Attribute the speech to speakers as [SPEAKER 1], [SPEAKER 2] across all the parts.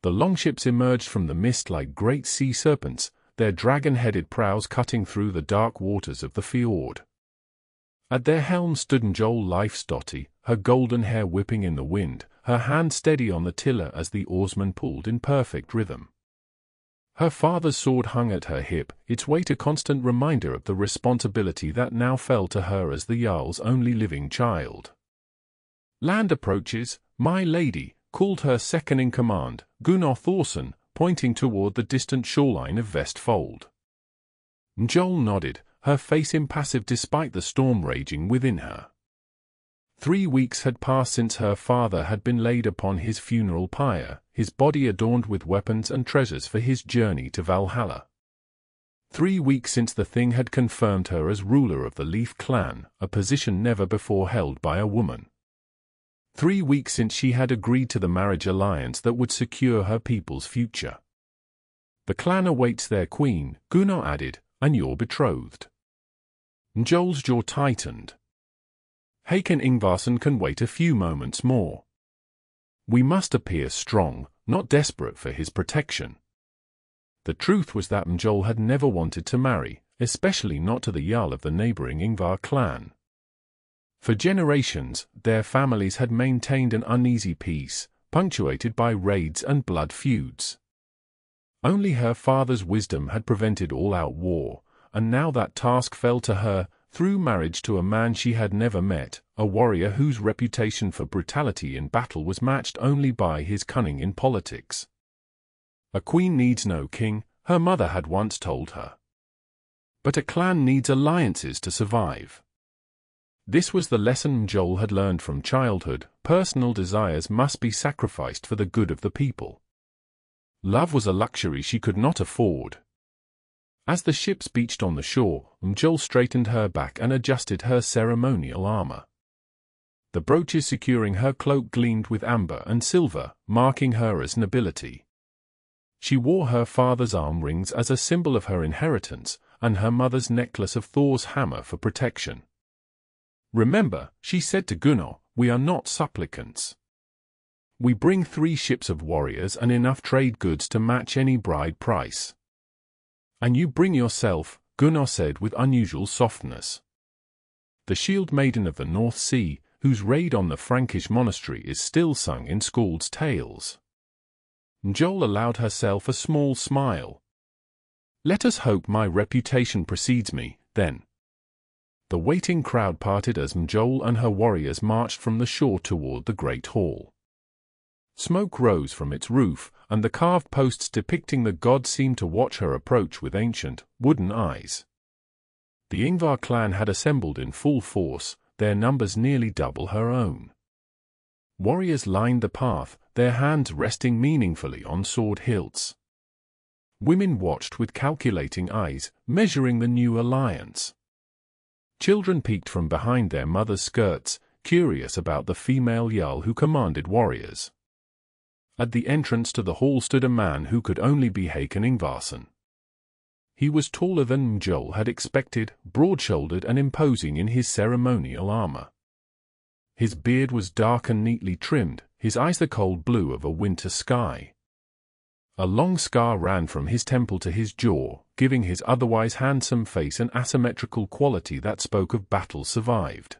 [SPEAKER 1] The longships emerged from the mist like great sea serpents, their dragon-headed prows cutting through the dark waters of the fjord. At their helm stood Mjoll Leifsdottir, her golden hair whipping in the wind, her hand steady on the tiller as the oarsmen pulled in perfect rhythm. Her father's sword hung at her hip, its weight a constant reminder of the responsibility that now fell to her as the Jarl's only living child. "Land approaches, my lady," called her second-in-command, Gunnar Thorson, pointing toward the distant shoreline of Vestfold. Mjoll nodded, her face impassive despite the storm raging within her. 3 weeks had passed since her father had been laid upon his funeral pyre, his body adorned with weapons and treasures for his journey to Valhalla. 3 weeks since the Thing had confirmed her as ruler of the Leif clan, a position never before held by a woman. 3 weeks since she had agreed to the marriage alliance that would secure her people's future. "The clan awaits their queen," Gunnar added, "and you're betrothed." Mjoll's jaw tightened. "Hakon Yngvarson can wait a few moments more. We must appear strong, not desperate for his protection." The truth was that Mjoll had never wanted to marry, especially not to the Jarl of the neighboring Yngvar clan. For generations, their families had maintained an uneasy peace, punctuated by raids and blood feuds. Only her father's wisdom had prevented all-out war, and now that task fell to her, through marriage to a man she had never met, a warrior whose reputation for brutality in battle was matched only by his cunning in politics. "A queen needs no king," her mother had once told her. "But a clan needs alliances to survive." This was the lesson Mjoll had learned from childhood: personal desires must be sacrificed for the good of the people. Love was a luxury she could not afford. As the ships beached on the shore, Mjoll straightened her back and adjusted her ceremonial armor. The brooches securing her cloak gleamed with amber and silver, marking her as nobility. She wore her father's arm rings as a symbol of her inheritance, and her mother's necklace of Thor's hammer for protection. "Remember," she said to Gunnar, "we are not supplicants. We bring 3 ships of warriors and enough trade goods to match any bride price." "And you bring yourself," Gunnar said with unusual softness. The shield maiden of the North Sea, whose raid on the Frankish monastery is still sung in Scald's tales. Mjoll allowed herself a small smile. "Let us hope my reputation precedes me, then." The waiting crowd parted as Mjoll and her warriors marched from the shore toward the great hall. Smoke rose from its roof, and the carved posts depicting the god seemed to watch her approach with ancient, wooden eyes. The Yngvar clan had assembled in full force, their numbers nearly double her own. Warriors lined the path, their hands resting meaningfully on sword hilts. Women watched with calculating eyes, measuring the new alliance. Children peeked from behind their mothers' skirts, curious about the female Jarl who commanded warriors. At the entrance to the hall stood a man who could only be Hakon Yngvarson. He was taller than Mjoll had expected, broad-shouldered and imposing in his ceremonial armor. His beard was dark and neatly trimmed, his eyes the cold blue of a winter sky. A long scar ran from his temple to his jaw, giving his otherwise handsome face an asymmetrical quality that spoke of battle survived.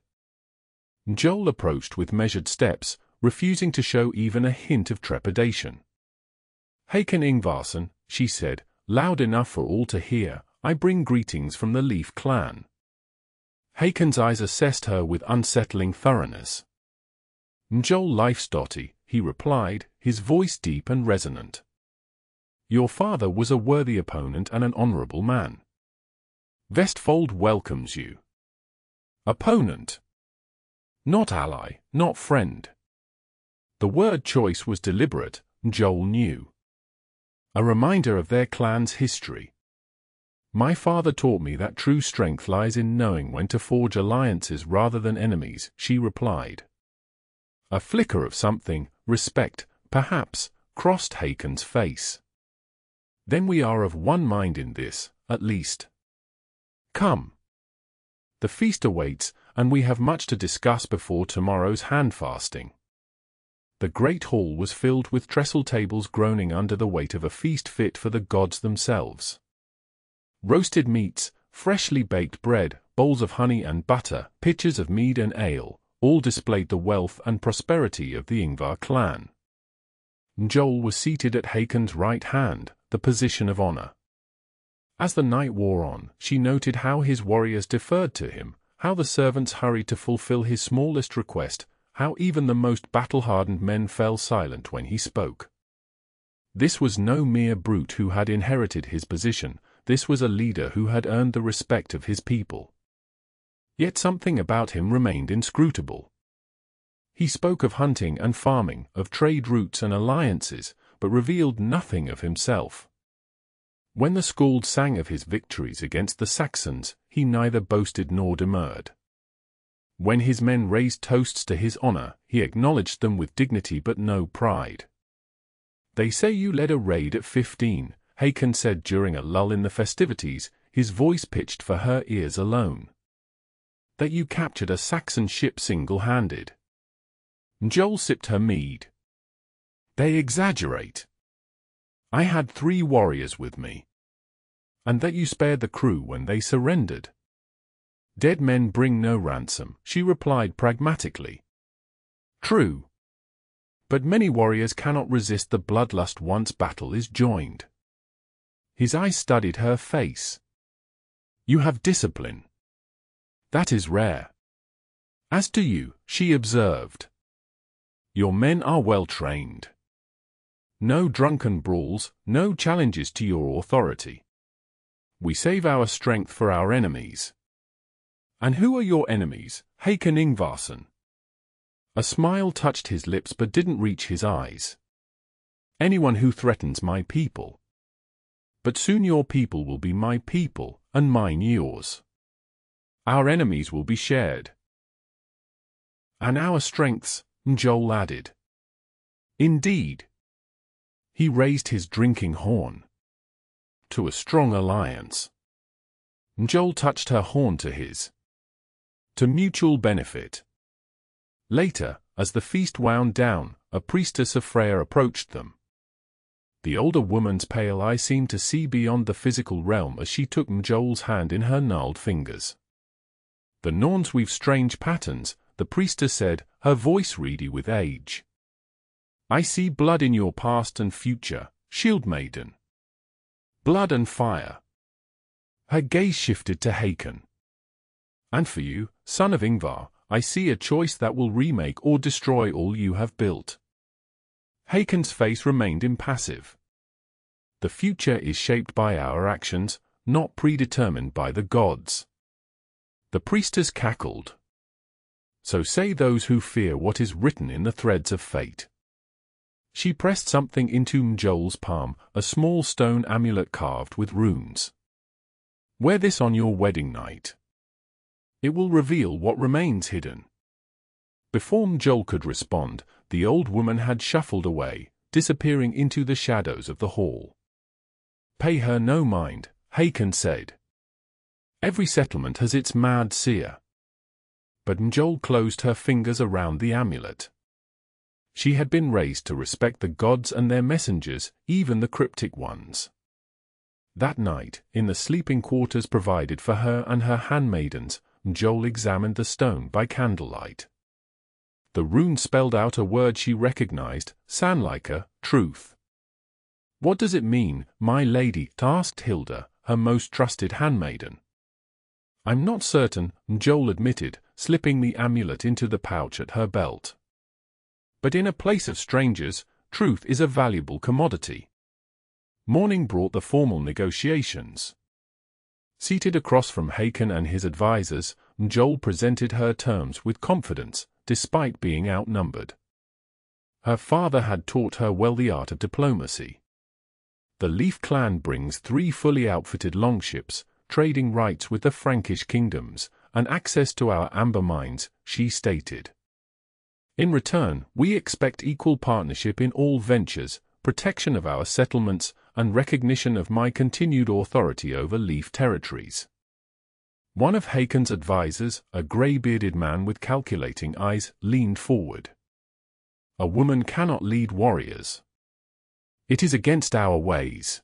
[SPEAKER 1] Mjoll approached with measured steps, refusing to show even a hint of trepidation. "Hakon Yngvarson," she said, loud enough for all to hear, "I bring greetings from the Leif clan." Hakon's eyes assessed her with unsettling thoroughness. "Mjoll Leifsdottir," he replied, his voice deep and resonant. "Your father was a worthy opponent and an honorable man. Vestfold welcomes you." Opponent. Not ally, not friend. The word choice was deliberate, Mjoll knew. A reminder of their clan's history. "My father taught me that true strength lies in knowing when to forge alliances rather than enemies," she replied. A flicker of something, respect, perhaps, crossed Hakon's face. "Then we are of one mind in this, at least. Come. The feast awaits, and we have much to discuss before tomorrow's handfasting." The great hall was filled with trestle tables groaning under the weight of a feast fit for the gods themselves. Roasted meats, freshly baked bread, bowls of honey and butter, pitchers of mead and ale, all displayed the wealth and prosperity of the Yngvar clan. Mjoll was seated at Hakon's right hand, the position of honor. As the night wore on, she noted how his warriors deferred to him, how the servants hurried to fulfill his smallest request, how even the most battle-hardened men fell silent when he spoke. This was no mere brute who had inherited his position, this was a leader who had earned the respect of his people. Yet something about him remained inscrutable. He spoke of hunting and farming, of trade routes and alliances, but revealed nothing of himself. When the Skald sang of his victories against the Saxons, he neither boasted nor demurred. When his men raised toasts to his honor, he acknowledged them with dignity but no pride. "They say you led a raid at 15, Hakon said during a lull in the festivities, his voice pitched for her ears alone. "That you captured a Saxon ship single-handed." Mjoll sipped her mead. "They exaggerate. I had 3 warriors with me." "And that you spared the crew when they surrendered." "Dead men bring no ransom," she replied pragmatically. "True. But many warriors cannot resist the bloodlust once battle is joined." His eyes studied her face. "You have discipline. That is rare." "As to you," she observed, "your men are well trained. No drunken brawls, no challenges to your authority. We save our strength for our enemies." "And who are your enemies, Hakon Yngvarson?" A smile touched his lips but didn't reach his eyes. "Anyone who threatens my people. But soon your people will be my people, and mine yours. Our enemies will be shared." "And our strengths," Mjoll added. "Indeed." He raised his drinking horn. "To a strong alliance." Mjoll touched her horn to his. "To mutual benefit." Later, as the feast wound down, a priestess of Freyr approached them. The older woman's pale eye seemed to see beyond the physical realm as she took Mjoll's hand in her gnarled fingers. "The Norns weave strange patterns," the priestess said, her voice reedy with age. "I see blood in your past and future, Shield Maiden. Blood and fire." Her gaze shifted to Hakon. "And for you, son of Yngvar, I see a choice that will remake or destroy all you have built." Hakon's face remained impassive. "The future is shaped by our actions, not predetermined by the gods." The priestess cackled. "So say those who fear what is written in the threads of fate." She pressed something into Mjoll's palm, a small stone amulet carved with runes. "Wear this on your wedding night. It will reveal what remains hidden." Before Mjoll could respond, the old woman had shuffled away, disappearing into the shadows of the hall. "Pay her no mind," Hakon said. "Every settlement has its mad seer." But Mjoll closed her fingers around the amulet. She had been raised to respect the gods and their messengers, even the cryptic ones. That night, in the sleeping quarters provided for her and her handmaidens, Mjoll examined the stone by candlelight. The rune spelled out a word she recognized, Sannleika, truth. "What does it mean, my lady?" asked Hilda, her most trusted handmaiden. "I'm not certain," Mjoll admitted, slipping the amulet into the pouch at her belt. "But in a place of strangers, truth is a valuable commodity." Morning brought the formal negotiations. Seated across from Hakon and his advisors, Mjoll presented her terms with confidence, despite being outnumbered. Her father had taught her well the art of diplomacy. "The Leif clan brings 3 fully outfitted longships, trading rights with the Frankish kingdoms, and access to our amber mines," she stated. "In return, we expect equal partnership in all ventures, protection of our settlements, and recognition of my continued authority over Leif territories." One of Hakon's advisors, a grey-bearded man with calculating eyes, leaned forward. A woman cannot lead warriors. It is against our ways.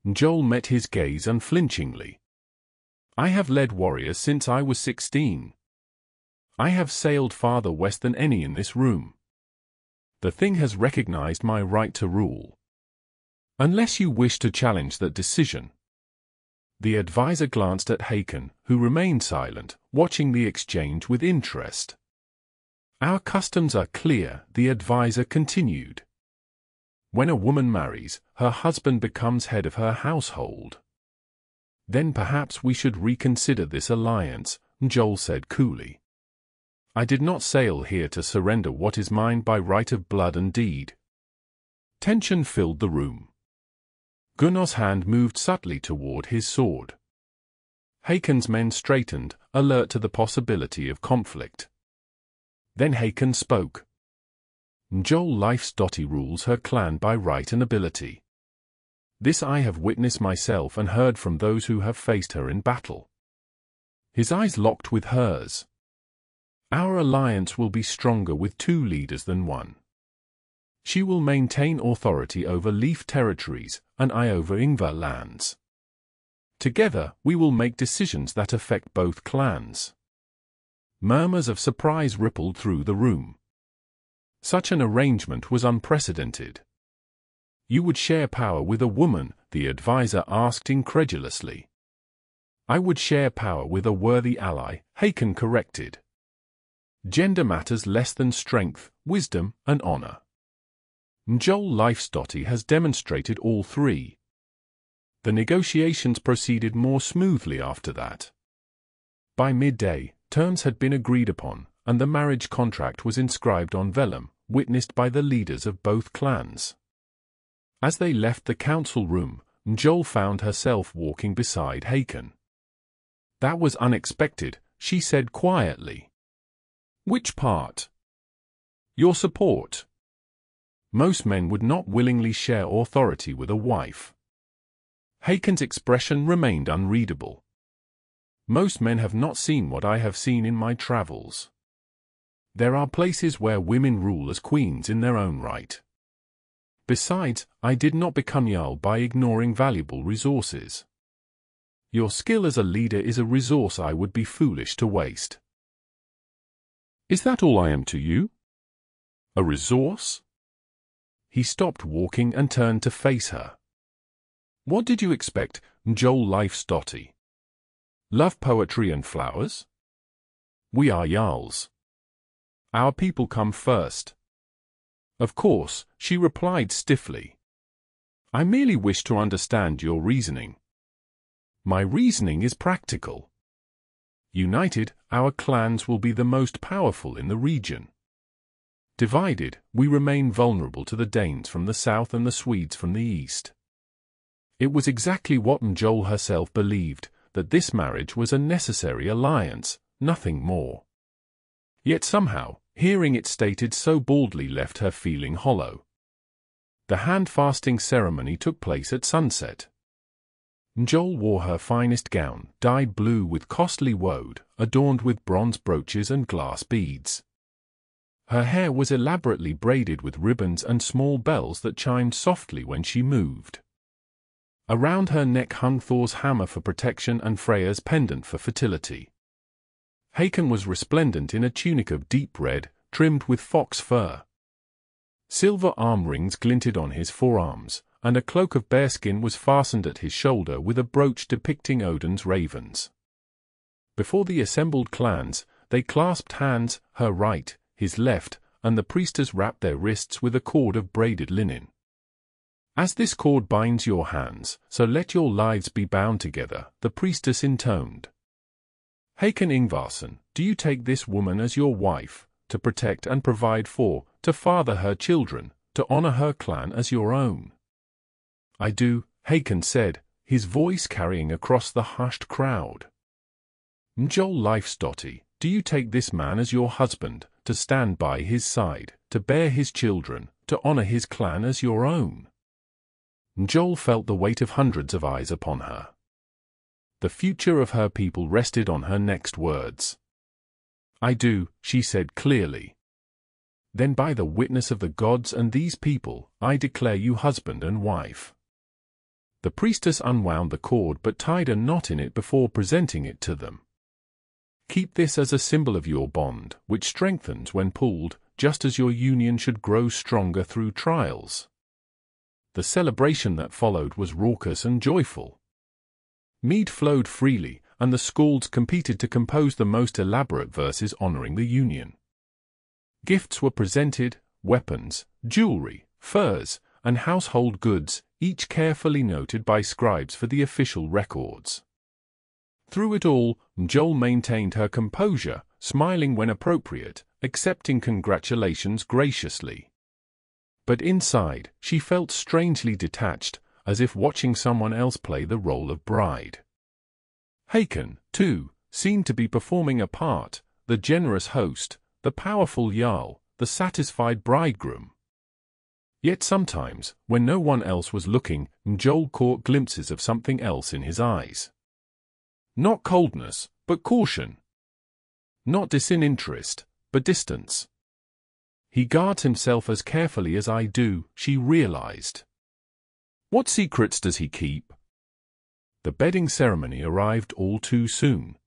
[SPEAKER 1] Mjoll met his gaze unflinchingly. I have led warriors since I was 16. I have sailed farther west than any in this room. The thing has recognized my right to rule. Unless you wish to challenge that decision. The advisor glanced at Hakon, who remained silent, watching the exchange with interest. Our customs are clear, the advisor continued. When a woman marries, her husband becomes head of her household. Then perhaps we should reconsider this alliance, Mjoll said coolly. I did not sail here to surrender what is mine by right of blood and deed. Tension filled the room. Gunnar's hand moved subtly toward his sword. Hakon's men straightened, alert to the possibility of conflict. Then Hakon spoke. Mjoll Leifsdottir rules her clan by right and ability. This I have witnessed myself and heard from those who have faced her in battle. His eyes locked with hers. Our alliance will be stronger with two leaders than one. She will maintain authority over Leif territories, and I over Yngvar lands. Together, we will make decisions that affect both clans. Murmurs of surprise rippled through the room. Such an arrangement was unprecedented. You would share power with a woman, the advisor asked incredulously. I would share power with a worthy ally, Hakon corrected. Gender matters less than strength, wisdom, and honor. Mjoll Leifsdottir has demonstrated all three. The negotiations proceeded more smoothly after that. By midday, terms had been agreed upon, and the marriage contract was inscribed on vellum, witnessed by the leaders of both clans. As they left the council room, Mjoll found herself walking beside Hakon. That was unexpected, she said quietly. Which part? Your support. Most men would not willingly share authority with a wife. Hakon's expression remained unreadable. Most men have not seen what I have seen in my travels. There are places where women rule as queens in their own right. Besides, I did not become Jarl by ignoring valuable resources. Your skill as a leader is a resource I would be foolish to waste. Is that all I am to you? A resource? He stopped walking and turned to face her. What did you expect, Mjoll Leifsdottir? Love poetry and flowers? We are Jarls. Our people come first. Of course, she replied stiffly. I merely wish to understand your reasoning. My reasoning is practical. United, our clans will be the most powerful in the region. Divided, we remain vulnerable to the Danes from the south and the Swedes from the east. It was exactly what Mjoll herself believed, that this marriage was a necessary alliance, nothing more. Yet somehow, hearing it stated so baldly left her feeling hollow. The hand-fasting ceremony took place at sunset. Mjoll wore her finest gown, dyed blue with costly woad, adorned with bronze brooches and glass beads. Her hair was elaborately braided with ribbons and small bells that chimed softly when she moved. Around her neck hung Thor's hammer for protection and Freya's pendant for fertility. Hakon was resplendent in a tunic of deep red, trimmed with fox fur. Silver arm rings glinted on his forearms, and a cloak of bearskin was fastened at his shoulder with a brooch depicting Odin's ravens. Before the assembled clans, they clasped hands, her right, his left, and the priestess wrapped their wrists with a cord of braided linen. As this cord binds your hands, so let your lives be bound together, the priestess intoned. Hakon Yngvarson, do you take this woman as your wife, to protect and provide for, to father her children, to honor her clan as your own? I do, Hakon said, his voice carrying across the hushed crowd. Mjoll Leifsdottir, do you take this man as your husband, to stand by his side, to bear his children, to honor his clan as your own? Mjoll felt the weight of hundreds of eyes upon her. The future of her people rested on her next words. I do, she said clearly. Then by the witness of the gods and these people, I declare you husband and wife." The priestess unwound the cord but tied a knot in it before presenting it to them. "Keep this as a symbol of your bond, which strengthens when pulled, just as your union should grow stronger through trials." The celebration that followed was raucous and joyful. Mead flowed freely, and the skalds competed to compose the most elaborate verses honoring the union. Gifts were presented: weapons, jewelry, furs, and household goods, each carefully noted by scribes for the official records. Through it all, Mjoll maintained her composure, smiling when appropriate, accepting congratulations graciously. But inside, she felt strangely detached, as if watching someone else play the role of bride. Hakon, too, seemed to be performing a part: the generous host, the powerful Jarl, the satisfied bridegroom. Yet sometimes, when no one else was looking, Mjoll caught glimpses of something else in his eyes. Not coldness, but caution. Not disinterest, but distance. "He guards himself as carefully as I do," she realized. "What secrets does he keep?" The bedding ceremony arrived all too soon.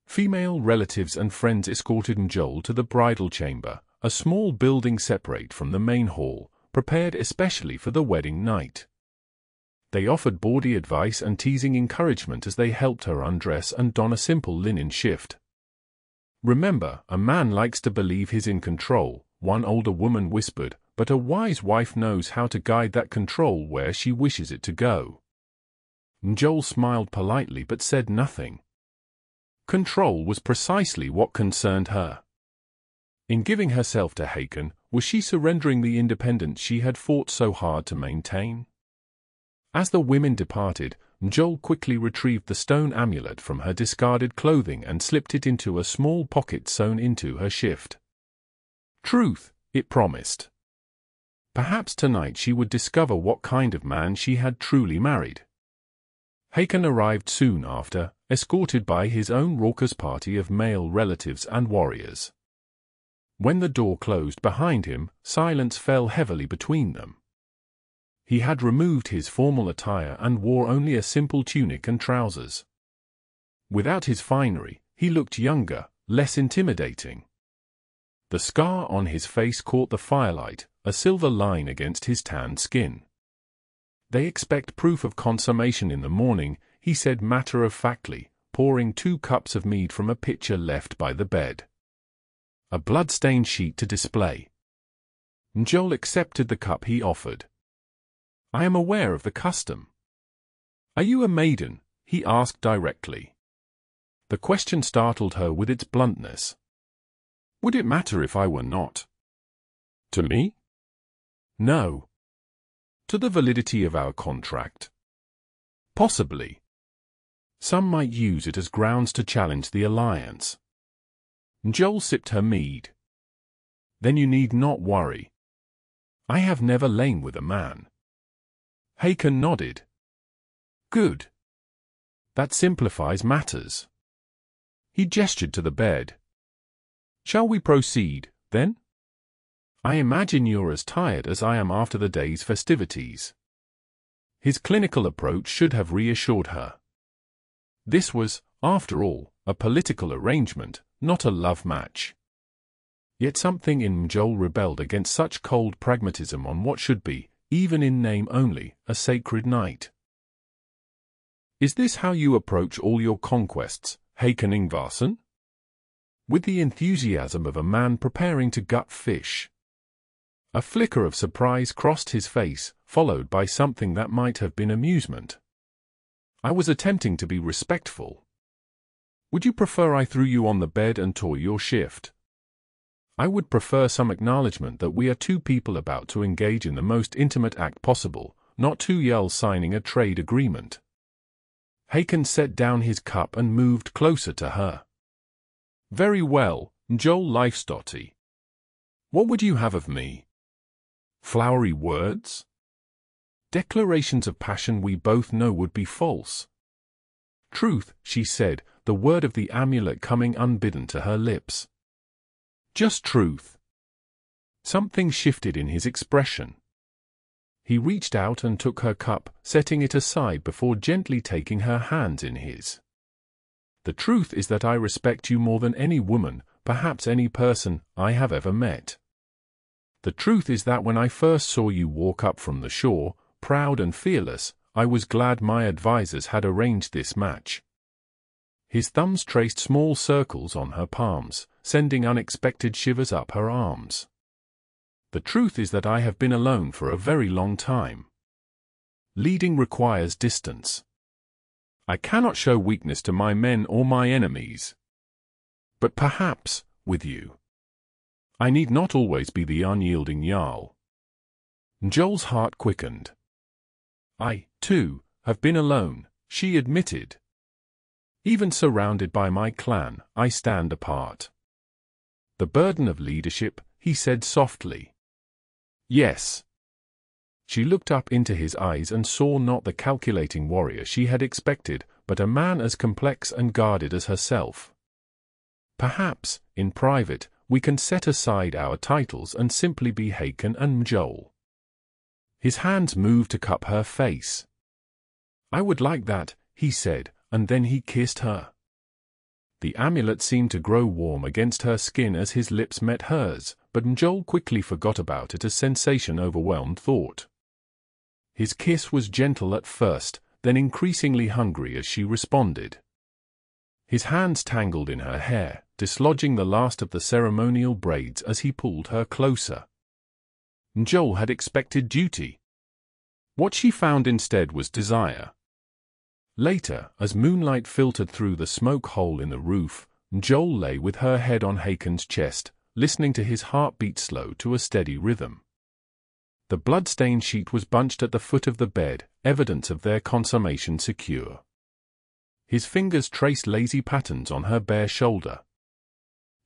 [SPEAKER 1] Female relatives and friends escorted Mjoll to the bridal chamber, a small building separate from the main hall, prepared especially for the wedding night. They offered bawdy advice and teasing encouragement as they helped her undress and don a simple linen shift. "Remember, a man likes to believe he's in control," one older woman whispered, "but a wise wife knows how to guide that control where she wishes it to go." Mjoll smiled politely but said nothing. Control was precisely what concerned her. In giving herself to Hakon, was she surrendering the independence she had fought so hard to maintain? As the women departed, Mjoll quickly retrieved the stone amulet from her discarded clothing and slipped it into a small pocket sewn into her shift. Truth, it promised. Perhaps tonight she would discover what kind of man she had truly married. Hakon arrived soon after, escorted by his own raucous party of male relatives and warriors. When the door closed behind him, silence fell heavily between them. He had removed his formal attire and wore only a simple tunic and trousers. Without his finery, he looked younger, less intimidating. The scar on his face caught the firelight, a silver line against his tanned skin. "They expect proof of consummation in the morning," he said matter-of-factly, pouring 2 cups of mead from a pitcher left by the bed. A blood-stained sheet to display. Mjoll accepted the cup he offered. "I am aware of the custom." "Are you a maiden?" he asked directly. The question startled her with its bluntness. "Would it matter if I were not?" "To me?" "No." "To the validity of our contract?" "Possibly. Some might use it as grounds to challenge the alliance." Mjoll sipped her mead. "Then you need not worry. I have never lain with a man." Hakon nodded. "Good. That simplifies matters." He gestured to the bed. "Shall we proceed, then? I imagine you're as tired as I am after the day's festivities." His clinical approach should have reassured her. This was, after all, a political arrangement, not a love match. Yet something in Mjoll rebelled against such cold pragmatism on what should be, even in name only, a sacred night. "Is this how you approach all your conquests, Hakon Yngvarson?" With the enthusiasm of a man preparing to gut fish. A flicker of surprise crossed his face, followed by something that might have been amusement. "I was attempting to be respectful. Would you prefer I threw you on the bed and tore your shift?" "I would prefer some acknowledgement that we are 2 people about to engage in the most intimate act possible, not 2 Jarls signing a trade agreement." Hakon set down his cup and moved closer to her. "Very well, Mjoll Leifsdottir. What would you have of me? Flowery words? Declarations of passion we both know would be false." "Truth," she said, the word of the amulet coming unbidden to her lips. "Just truth." Something shifted in his expression. He reached out and took her cup, setting it aside before gently taking her hands in his. The truth is that I respect you more than any woman, perhaps any person, I have ever met. The truth is that when I first saw you walk up from the shore, proud and fearless, I was glad my advisors had arranged this match. His thumbs traced small circles on her palms, sending unexpected shivers up her arms. The truth is that I have been alone for a very long time. Leading requires distance. I cannot show weakness to my men or my enemies. But perhaps, with you, I need not always be the unyielding Jarl. Mjoll's heart quickened. I, too, have been alone, she admitted. Even surrounded by my clan, I stand apart. The burden of leadership, he said softly. Yes. She looked up into his eyes and saw not the calculating warrior she had expected, but a man as complex and guarded as herself. Perhaps, in private, we can set aside our titles and simply be Hakon and Mjoll. His hands moved to cup her face. I would like that, he said, and then he kissed her. The amulet seemed to grow warm against her skin as his lips met hers, but Mjoll quickly forgot about it as sensation overwhelmed thought. His kiss was gentle at first, then increasingly hungry as she responded. His hands tangled in her hair, dislodging the last of the ceremonial braids as he pulled her closer. Mjoll had expected duty. What she found instead was desire. Later, as moonlight filtered through the smoke hole in the roof, Mjoll lay with her head on Hakon's chest, listening to his heartbeat slow to a steady rhythm. The blood-stained sheet was bunched at the foot of the bed, evidence of their consummation secure. His fingers traced lazy patterns on her bare shoulder.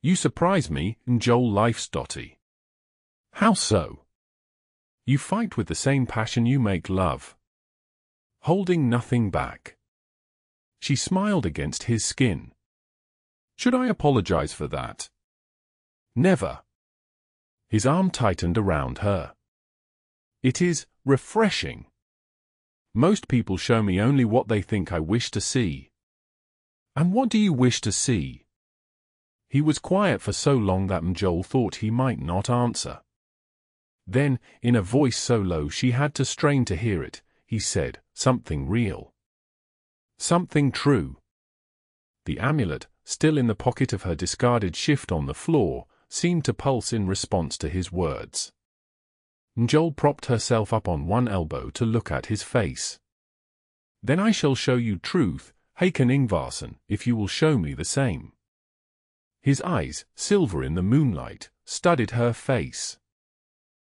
[SPEAKER 1] You surprise me, Mjoll Leifsdottir. How so? You fight with the same passion you make love. Holding nothing back. She smiled against his skin. Should I apologize for that? Never. His arm tightened around her. It is refreshing. Most people show me only what they think I wish to see. And what do you wish to see? He was quiet for so long that Mjoll thought he might not answer. Then, in a voice so low she had to strain to hear it, he said, something real. Something true. The amulet, still in the pocket of her discarded shift on the floor, seemed to pulse in response to his words. Mjoll propped herself up on one elbow to look at his face. Then I shall show you truth, Hakon Yngvarson, if you will show me the same. His eyes, silver in the moonlight, studied her face.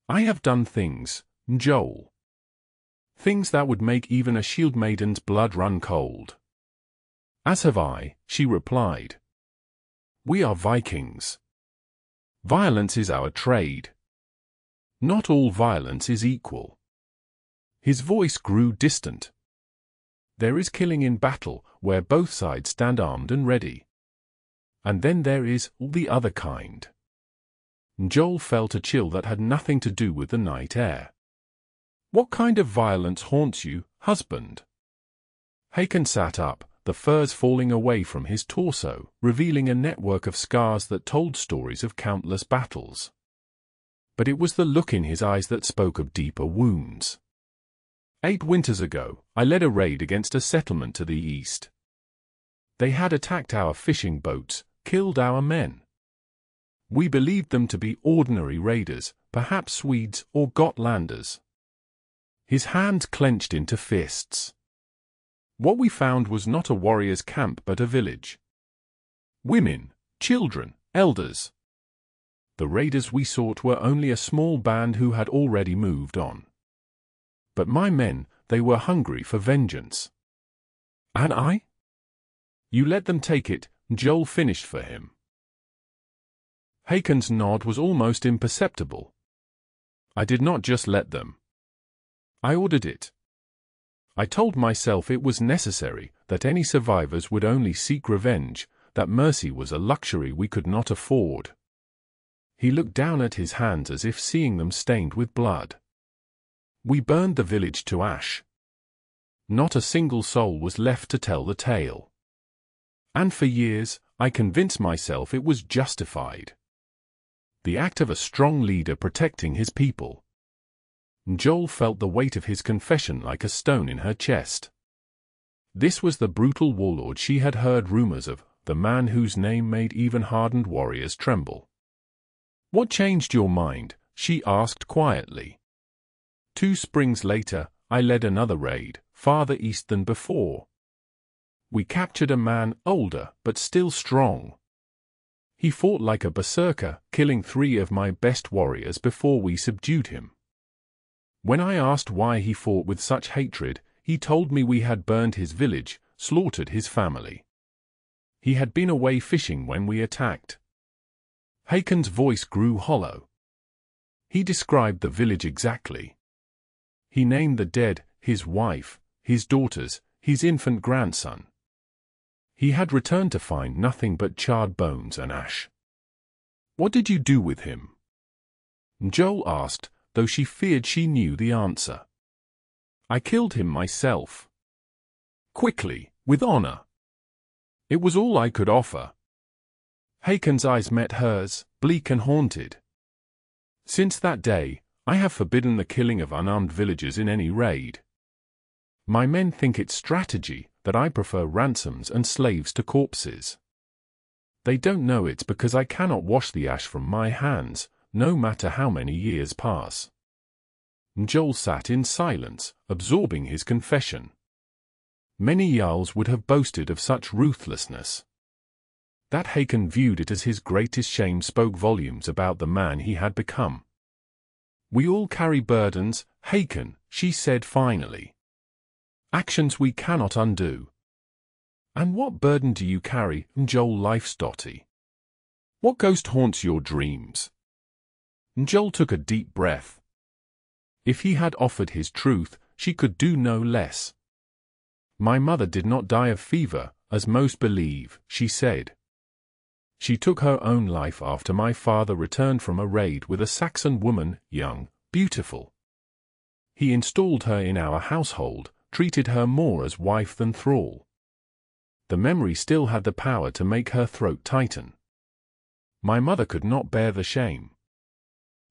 [SPEAKER 1] I have done things, Mjoll. Things that would make even a shield maiden's blood run cold. As have I, she replied. We are Vikings. Violence is our trade. Not all violence is equal. His voice grew distant. There is killing in battle, where both sides stand armed and ready. And then there is the other kind. Mjoll felt a chill that had nothing to do with the night air. What kind of violence haunts you, husband? Hakon sat up, the furs falling away from his torso, revealing a network of scars that told stories of countless battles. But it was the look in his eyes that spoke of deeper wounds. 8 winters ago, I led a raid against a settlement to the east. They had attacked our fishing boats, killed our men. We believed them to be ordinary raiders, perhaps Swedes or Gotlanders. His hands clenched into fists. What we found was not a warrior's camp but a village. Women, children, elders. The raiders we sought were only a small band who had already moved on. But my men, they were hungry for vengeance. And I? You let them take it, Mjoll finished for him. Hakon's nod was almost imperceptible. I did not just let them. I ordered it. I told myself it was necessary, that any survivors would only seek revenge, that mercy was a luxury we could not afford. He looked down at his hands as if seeing them stained with blood. We burned the village to ash. Not a single soul was left to tell the tale. And for years, I convinced myself it was justified. The act of a strong leader protecting his people. Mjoll felt the weight of his confession like a stone in her chest. This was the brutal warlord she had heard rumors of, the man whose name made even hardened warriors tremble. "What changed your mind?" she asked quietly. 2 springs later, I led another raid, farther east than before. We captured a man, older but still strong. He fought like a berserker, killing 3 of my best warriors before we subdued him. When I asked why he fought with such hatred, he told me we had burned his village, slaughtered his family. He had been away fishing when we attacked. Hakon's voice grew hollow. He described the village exactly. He named the dead, his wife, his daughters, his infant grandson. He had returned to find nothing but charred bones and ash. "What did you do with him?" Mjoll asked, though she feared she knew the answer. "I killed him myself. Quickly, with honor. It was all I could offer." Hakon's eyes met hers, bleak and haunted. "Since that day, I have forbidden the killing of unarmed villagers in any raid. My men think it's strategy, that I prefer ransoms and slaves to corpses. They don't know it's because I cannot wash the ash from my hands, no matter how many years pass." Mjoll sat in silence, absorbing his confession. Many Jarls would have boasted of such ruthlessness. That Hakon viewed it as his greatest shame spoke volumes about the man he had become. "We all carry burdens, Hakon," she said finally. "Actions we cannot undo." "And what burden do you carry, Mjoll Leifsdottir? What ghost haunts your dreams?" Mjoll took a deep breath. If he had offered his truth, she could do no less. "My mother did not die of fever, as most believe," she said. "She took her own life after my father returned from a raid with a Saxon woman, young, beautiful. He installed her in our household, treated her more as wife than thrall. The memory still had the power to make her throat tighten. My mother could not bear the shame.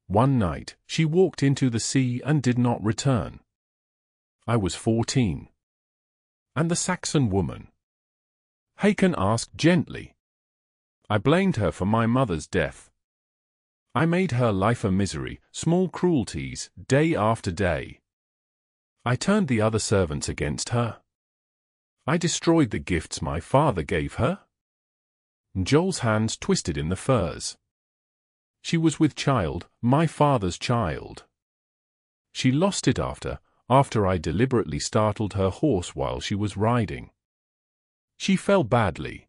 [SPEAKER 1] One night, she walked into the sea and did not return. I was 14. And the Saxon woman?" Hakon asked gently. "I blamed her for my mother's death. I made her life a misery, small cruelties, day after day. I turned the other servants against her. I destroyed the gifts my father gave her." Mjoll's hands twisted in the furs. "She was with child, my father's child. She lost it after I deliberately startled her horse while she was riding. She fell badly.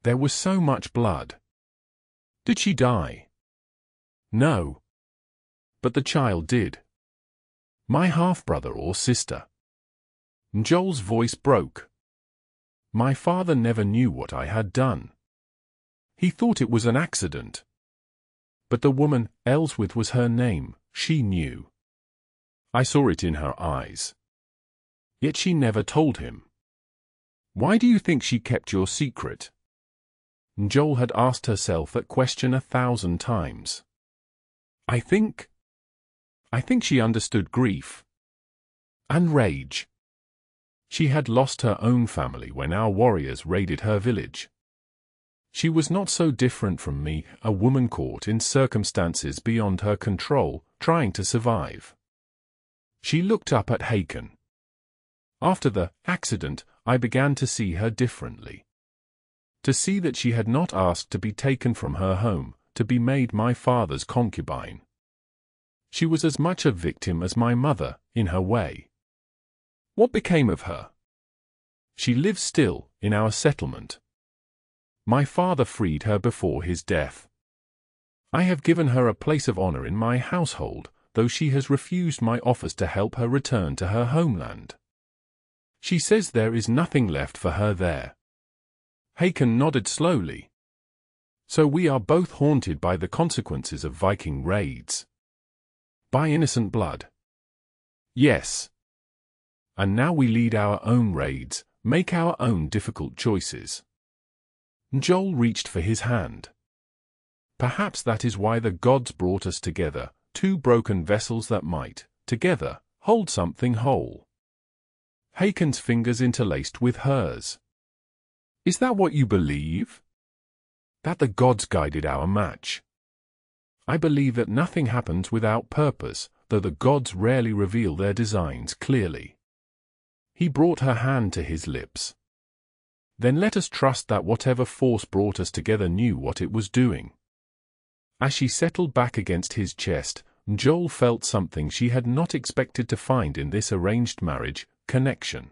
[SPEAKER 1] There was so much blood." "Did she die?" "No. But the child did. My half-brother or sister." Mjoll's voice broke. "My father never knew what I had done. He thought it was an accident. But the woman, Elswith was her name, she knew. I saw it in her eyes. Yet she never told him." "Why do you think she kept your secret?" Mjoll had asked herself that question 1,000 times. I think she understood grief. And rage. She had lost her own family when our warriors raided her village. She was not so different from me, a woman caught in circumstances beyond her control, trying to survive. She looked up at Hakon. After the accident, I began to see her differently. To see that she had not asked to be taken from her home, to be made my father's concubine. She was as much a victim as my mother, in her way. What became of her? She lives still, in our settlement. My father freed her before his death. I have given her a place of honor in my household, though she has refused my offers to help her return to her homeland. She says there is nothing left for her there." Hakon nodded slowly. So we are both haunted by the consequences of Viking raids. By innocent blood. Yes. And now we lead our own raids, make our own difficult choices. Mjoll reached for his hand. Perhaps that is why the gods brought us together, two broken vessels that might, together, hold something whole. Hakon's fingers interlaced with hers. Is that what you believe? That the gods guided our match? I believe that nothing happens without purpose, though the gods rarely reveal their designs clearly. He brought her hand to his lips. Then let us trust that whatever force brought us together knew what it was doing. As she settled back against his chest, Mjoll felt something she had not expected to find in this arranged marriage: connection.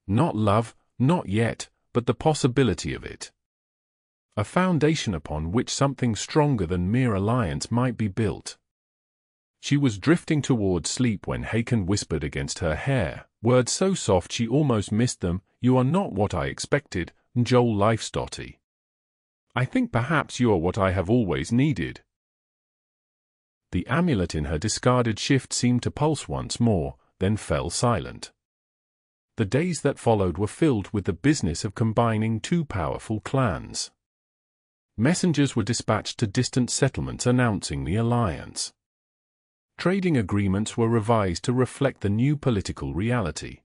[SPEAKER 1] Not love, not yet, but the possibility of it. A foundation upon which something stronger than mere alliance might be built. She was drifting toward sleep when Hakon whispered against her hair, words so soft she almost missed them. You are not what I expected, Mjoll Leifsdottir. I think perhaps you are what I have always needed. The amulet in her discarded shift seemed to pulse once more, then fell silent. The days that followed were filled with the business of combining two powerful clans. Messengers were dispatched to distant settlements announcing the alliance. Trading agreements were revised to reflect the new political reality.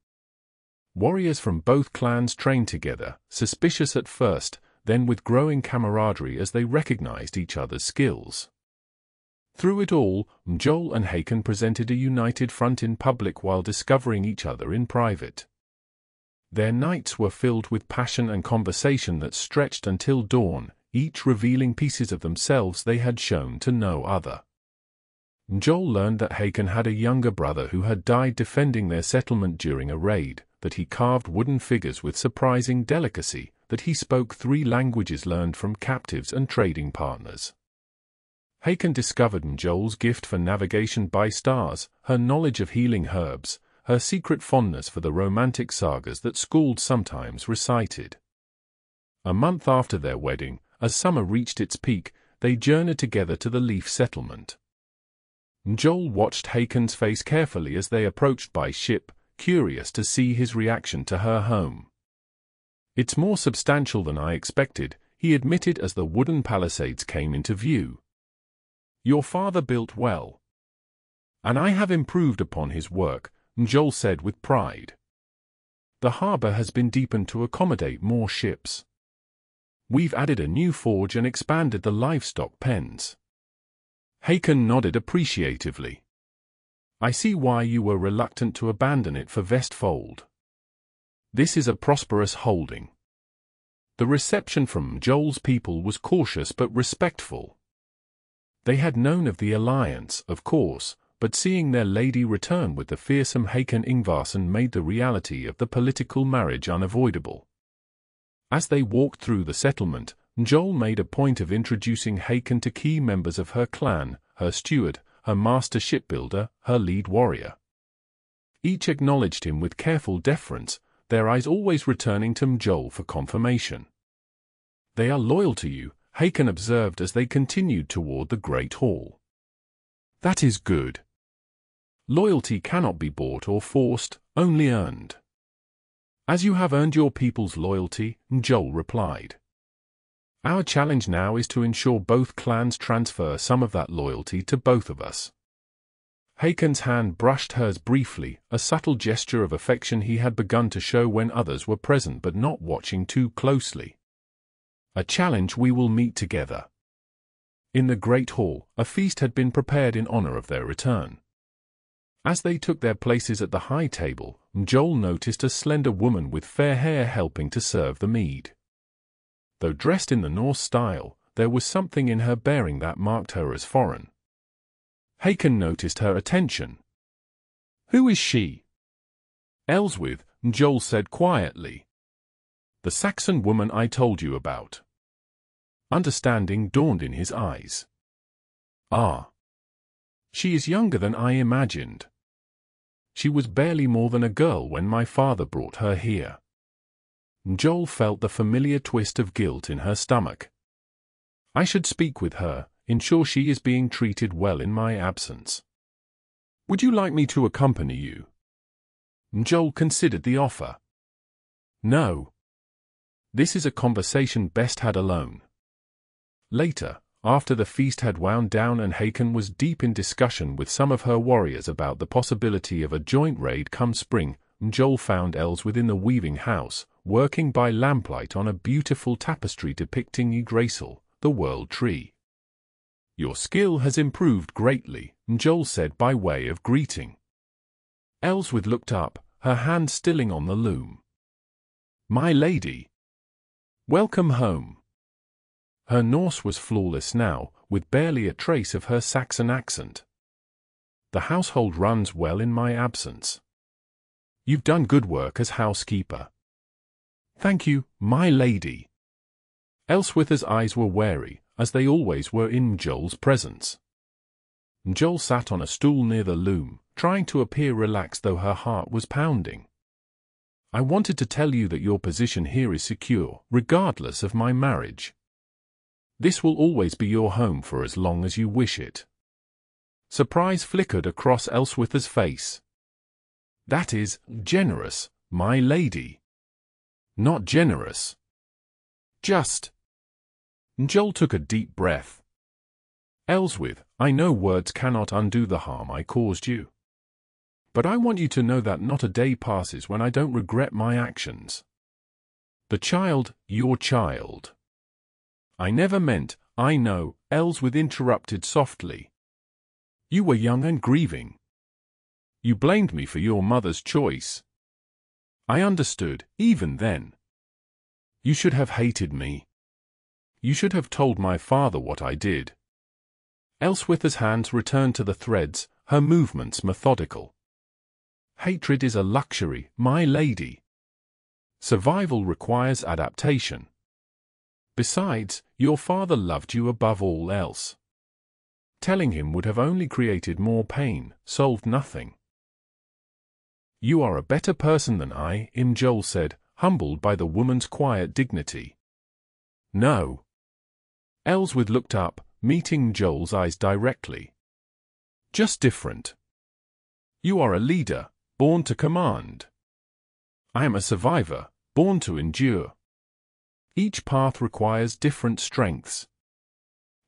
[SPEAKER 1] Warriors from both clans trained together, suspicious at first, then with growing camaraderie as they recognized each other's skills. Through it all, Mjoll and Hakon presented a united front in public while discovering each other in private. Their nights were filled with passion and conversation that stretched until dawn, each revealing pieces of themselves they had shown to no other. Mjoll learned that Hakon had a younger brother who had died defending their settlement during a raid, that he carved wooden figures with surprising delicacy, that he spoke 3 languages learned from captives and trading partners. Hakon discovered Mjoll's gift for navigation by stars, her knowledge of healing herbs, her secret fondness for the romantic sagas that schools sometimes recited. A month after their wedding, as summer reached its peak, they journeyed together to the Leaf settlement. Mjoll watched Hakon's face carefully as they approached by ship, curious to see his reaction to her home. It's more substantial than I expected, he admitted as the wooden palisades came into view. Your father built well. And I have improved upon his work, Mjoll said with pride. The harbor has been deepened to accommodate more ships. We've added a new forge and expanded the livestock pens. Hakon nodded appreciatively. I see why you were reluctant to abandon it for Vestfold. This is a prosperous holding. The reception from Mjoll's people was cautious but respectful. They had known of the alliance, of course, but seeing their lady return with the fearsome Hakon Yngvarson made the reality of the political marriage unavoidable. As they walked through the settlement, Mjoll made a point of introducing Hakon to key members of her clan, her steward, her master shipbuilder, her lead warrior. Each acknowledged him with careful deference, their eyes always returning to Mjoll for confirmation. They are loyal to you, Hakon observed as they continued toward the Great Hall. That is good. Loyalty cannot be bought or forced, only earned. As you have earned your people's loyalty, Mjoll replied. Our challenge now is to ensure both clans transfer some of that loyalty to both of us. Hakon's hand brushed hers briefly, a subtle gesture of affection he had begun to show when others were present but not watching too closely. A challenge we will meet together. In the Great Hall, a feast had been prepared in honor of their return. As they took their places at the high table, Mjoll noticed a slender woman with fair hair helping to serve the mead. Though dressed in the Norse style, there was something in her bearing that marked her as foreign. Hakon noticed her attention. Who is she? Elswith, Mjoll said quietly. The Saxon woman I told you about. Understanding dawned in his eyes. Ah. She is younger than I imagined. She was barely more than a girl when my father brought her here. Mjoll felt the familiar twist of guilt in her stomach. I should speak with her, ensure she is being treated well in my absence. Would you like me to accompany you? Mjoll considered the offer. No. This is a conversation best had alone. Later, after the feast had wound down and Hakon was deep in discussion with some of her warriors about the possibility of a joint raid come spring, Mjoll found elves within the weaving house, working by lamplight on a beautiful tapestry depicting Yggdrasil, the world tree. Your skill has improved greatly, Mjoll said by way of greeting. Elswith looked up, her hand stilling on the loom. My lady. Welcome home. Her Norse was flawless now, with barely a trace of her Saxon accent. The household runs well in my absence. You've done good work as housekeeper. Thank you, my lady. Elswither's eyes were wary, as they always were in Mjoll's presence. Mjoll sat on a stool near the loom, trying to appear relaxed though her heart was pounding. I wanted to tell you that your position here is secure, regardless of my marriage. This will always be your home for as long as you wish it. Surprise flickered across Elswither's face. That is generous, my lady. Not generous. Just. Mjoll took a deep breath. Elswith, I know words cannot undo the harm I caused you. But I want you to know that not a day passes when I don't regret my actions. The child, your child. I never meant, I know, Elswith interrupted softly. You were young and grieving. You blamed me for your mother's choice. I understood, even then. You should have hated me. You should have told my father what I did. Elswither's hands returned to the threads, her movements methodical. Hatred is a luxury, my lady. Survival requires adaptation. Besides, your father loved you above all else. Telling him would have only created more pain, solved nothing. You are a better person than I, Mjoll said, humbled by the woman's quiet dignity. No. Elswith looked up, meeting Mjoll's eyes directly. Just different. You are a leader, born to command. I am a survivor, born to endure. Each path requires different strengths.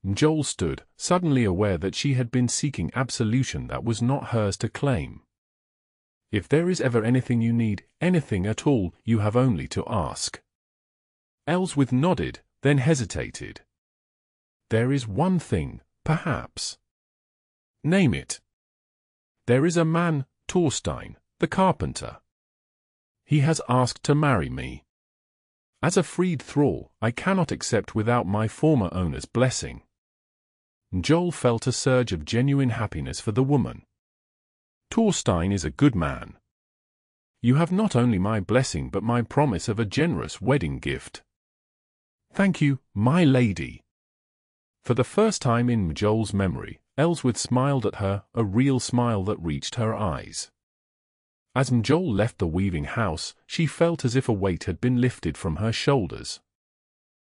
[SPEAKER 1] Mjoll stood, suddenly aware that she had been seeking absolution that was not hers to claim. If there is ever anything you need, anything at all, you have only to ask. Elswith nodded, then hesitated. There is one thing, perhaps. Name it. There is a man, Thorstein, the carpenter. He has asked to marry me. As a freed thrall, I cannot accept without my former owner's blessing. Mjoll felt a surge of genuine happiness for the woman. Thorstein is a good man. You have not only my blessing but my promise of a generous wedding gift. Thank you, my lady. For the first time in Mjoll's memory, Elswith smiled at her, a real smile that reached her eyes. As Mjoll left the weaving house, she felt as if a weight had been lifted from her shoulders.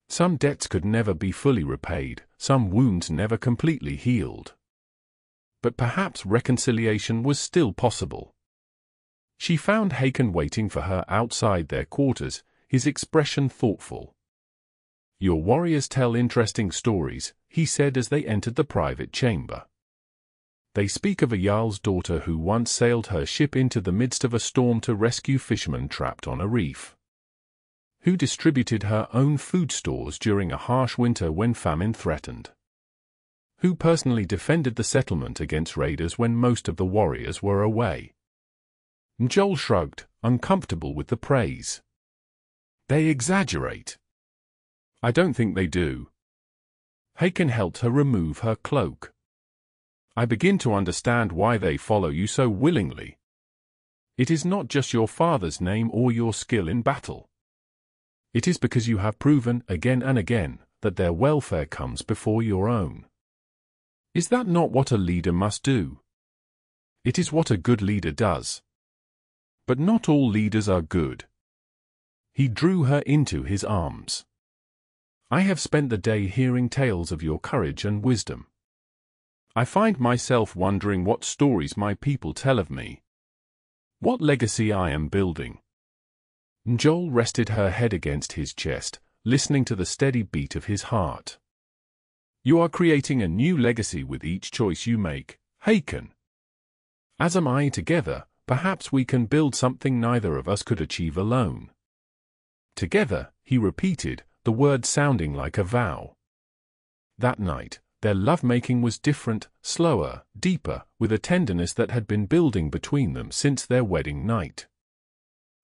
[SPEAKER 1] Some debts could never be fully repaid, some wounds never completely healed. But perhaps reconciliation was still possible. She found Hakon waiting for her outside their quarters, his expression thoughtful. Your warriors tell interesting stories, he said as they entered the private chamber. They speak of a Jarl's daughter who once sailed her ship into the midst of a storm to rescue fishermen trapped on a reef. Who distributed her own food stores during a harsh winter when famine threatened. Who personally defended the settlement against raiders when most of the warriors were away. Mjoll shrugged, uncomfortable with the praise. They exaggerate. I don't think they do. Hakon helped her remove her cloak. I begin to understand why they follow you so willingly. It is not just your father's name or your skill in battle. It is because you have proven, again and again, that their welfare comes before your own. Is that not what a leader must do? It is what a good leader does. But not all leaders are good. He drew her into his arms. I have spent the day hearing tales of your courage and wisdom. I find myself wondering what stories my people tell of me. What legacy I am building. Mjoll rested her head against his chest, listening to the steady beat of his heart. You are creating a new legacy with each choice you make, Hakon. As am I. Together, perhaps we can build something neither of us could achieve alone. Together, he repeated, the word sounding like a vow. That night, their lovemaking was different, slower, deeper, with a tenderness that had been building between them since their wedding night.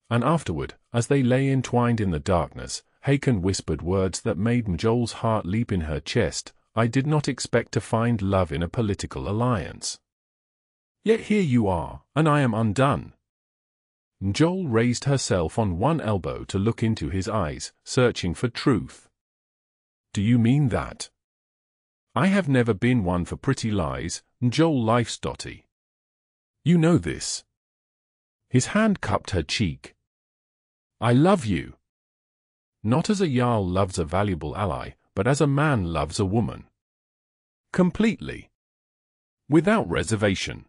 [SPEAKER 1] And afterward, as they lay entwined in the darkness, Hakon whispered words that made Mjoll's heart leap in her chest. I did not expect to find love in a political alliance. Yet here you are, and I am undone. Mjoll raised herself on one elbow to look into his eyes, searching for truth. Do you mean that? I have never been one for pretty lies, Mjoll Leifsdottir. You know this. His hand cupped her cheek. I love you. Not as a Jarl loves a valuable ally, but as a man loves a woman. Completely. Without reservation.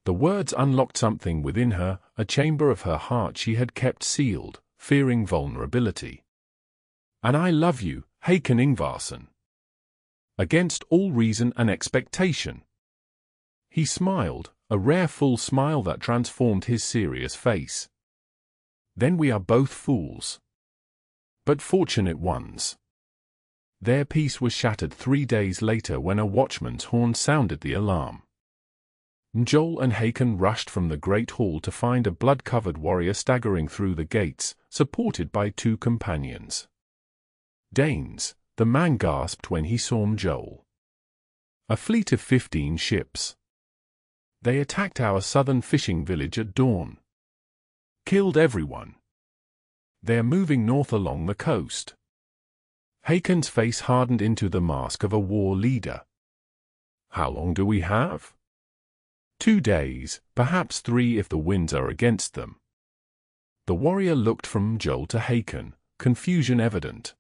[SPEAKER 1] The words unlocked something within her, a chamber of her heart she had kept sealed, fearing vulnerability. And I love you, Hakon Yngvarson. Against all reason and expectation. He smiled, a rare full smile that transformed his serious face. Then we are both fools. But fortunate ones. Their peace was shattered 3 days later when a watchman's horn sounded the alarm. Mjoll and Hakon rushed from the great hall to find a blood-covered warrior staggering through the gates, supported by 2 companions. Danes, the man gasped when he saw Mjoll. A fleet of 15 ships. They attacked our southern fishing village at dawn. Killed everyone. They are moving north along the coast. Hakon's face hardened into the mask of a war leader. How long do we have? 2 days, perhaps 3 if the winds are against them. The warrior looked from Mjoll to Hakon, confusion evident.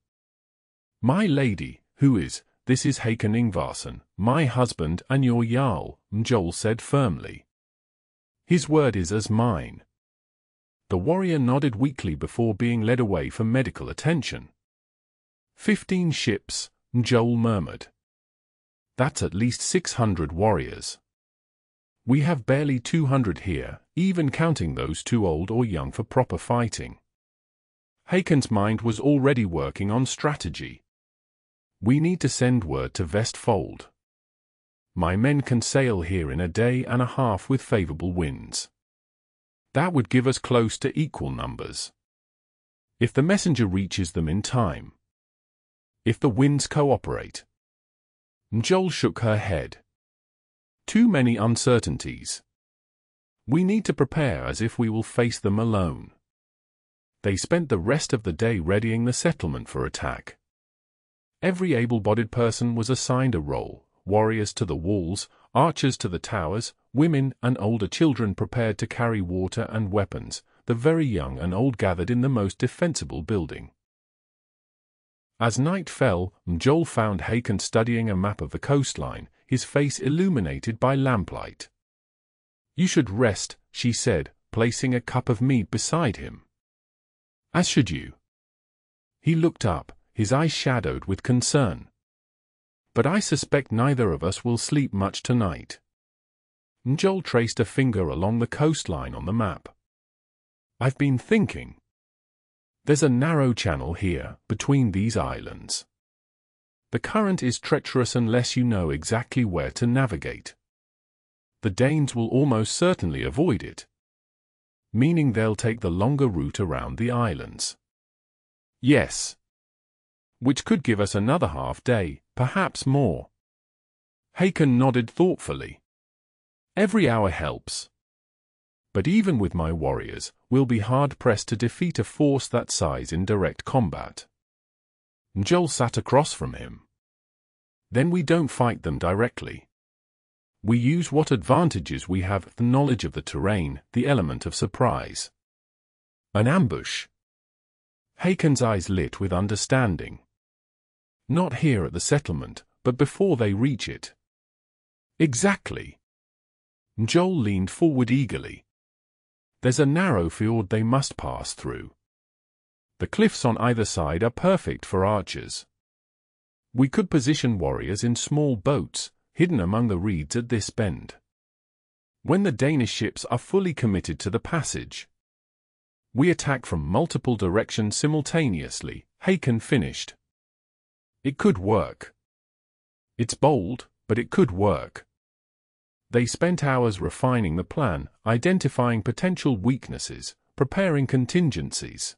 [SPEAKER 1] My lady, who is, this is Hakon Yngvarson, my husband and your Jarl, Mjoll said firmly. His word is as mine. The warrior nodded weakly before being led away for medical attention. 15 ships, Mjoll murmured. That's at least 600 warriors. We have barely 200 here, even counting those too old or young for proper fighting. Hakon's mind was already working on strategy. We need to send word to Vestfold. My men can sail here in a day and a half with favorable winds. That would give us close to equal numbers. If the messenger reaches them in time. If the winds cooperate. Mjoll shook her head. Too many uncertainties. We need to prepare as if we will face them alone. They spent the rest of the day readying the settlement for attack. Every able-bodied person was assigned a role, warriors to the walls, archers to the towers, women and older children prepared to carry water and weapons, the very young and old gathered in the most defensible building. As night fell, Mjoll found Hakon studying a map of the coastline, his face illuminated by lamplight. You should rest, she said, placing a cup of mead beside him. As should you. He looked up, his eyes shadowed with concern. But I suspect neither of us will sleep much tonight. Mjoll traced a finger along the coastline on the map. I've been thinking. There's a narrow channel here, between these islands. The current is treacherous unless you know exactly where to navigate. The Danes will almost certainly avoid it. Meaning they'll take the longer route around the islands. Yes. Which could give us another half-day, perhaps more. Hakon nodded thoughtfully. Every hour helps. But even with my warriors, we'll be hard-pressed to defeat a force that size in direct combat. Mjoll sat across from him. Then we don't fight them directly. We use what advantages we have, the knowledge of the terrain, the element of surprise. An ambush. Hakon's eyes lit with understanding. Not here at the settlement, but before they reach it. Exactly. Mjoll leaned forward eagerly. There's a narrow fjord they must pass through. The cliffs on either side are perfect for archers. We could position warriors in small boats, hidden among the reeds at this bend. When the Danish ships are fully committed to the passage, we attack from multiple directions simultaneously, Hakon finished. It could work. It's bold, but it could work. They spent hours refining the plan, identifying potential weaknesses, preparing contingencies.